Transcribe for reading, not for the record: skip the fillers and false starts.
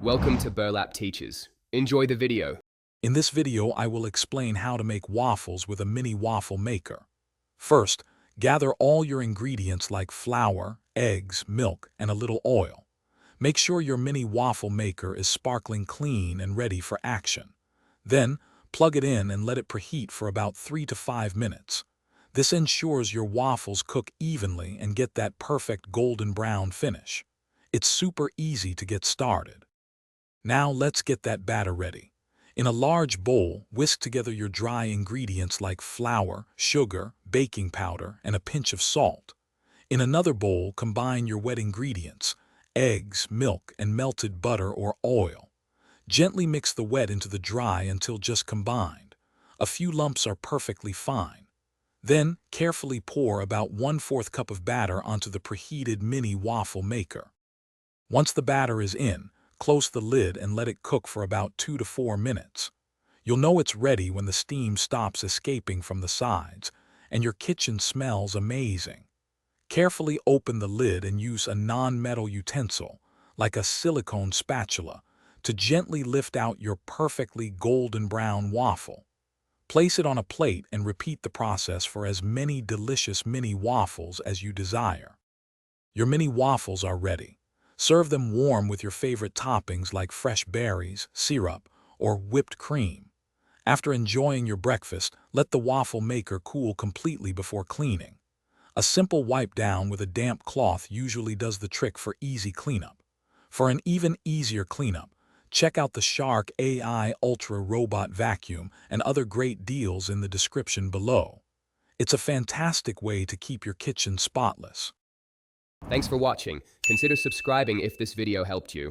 Welcome to Burlap Teachers. Enjoy the video. In this video, I will explain how to make waffles with a mini waffle maker. First, gather all your ingredients like flour, eggs, milk, and a little oil. Make sure your mini waffle maker is sparkling clean and ready for action. Then, plug it in and let it preheat for about 3 to 5 minutes. This ensures your waffles cook evenly and get that perfect golden brown finish. It's super easy to get started. Now let's get that batter ready. In a large bowl, whisk together your dry ingredients like flour, sugar, baking powder, and a pinch of salt. In another bowl, combine your wet ingredients, eggs, milk, and melted butter or oil. Gently mix the wet into the dry until just combined. A few lumps are perfectly fine. Then, carefully pour about 1/4 cup of batter onto the preheated mini waffle maker. Once the batter is in, close the lid and let it cook for about 2 to 4 minutes. You'll know it's ready when the steam stops escaping from the sides, and your kitchen smells amazing. Carefully open the lid and use a non-metal utensil, like a silicone spatula, to gently lift out your perfectly golden brown waffle. Place it on a plate and repeat the process for as many delicious mini waffles as you desire. Your mini waffles are ready. Serve them warm with your favorite toppings like fresh berries, syrup, or whipped cream. After enjoying your breakfast, let the waffle maker cool completely before cleaning. A simple wipe down with a damp cloth usually does the trick for easy cleanup. For an even easier cleanup, check out the Shark AI Ultra Robot Vacuum and other great deals in the description below. It's a fantastic way to keep your kitchen spotless. Thanks for watching. Consider subscribing if this video helped you.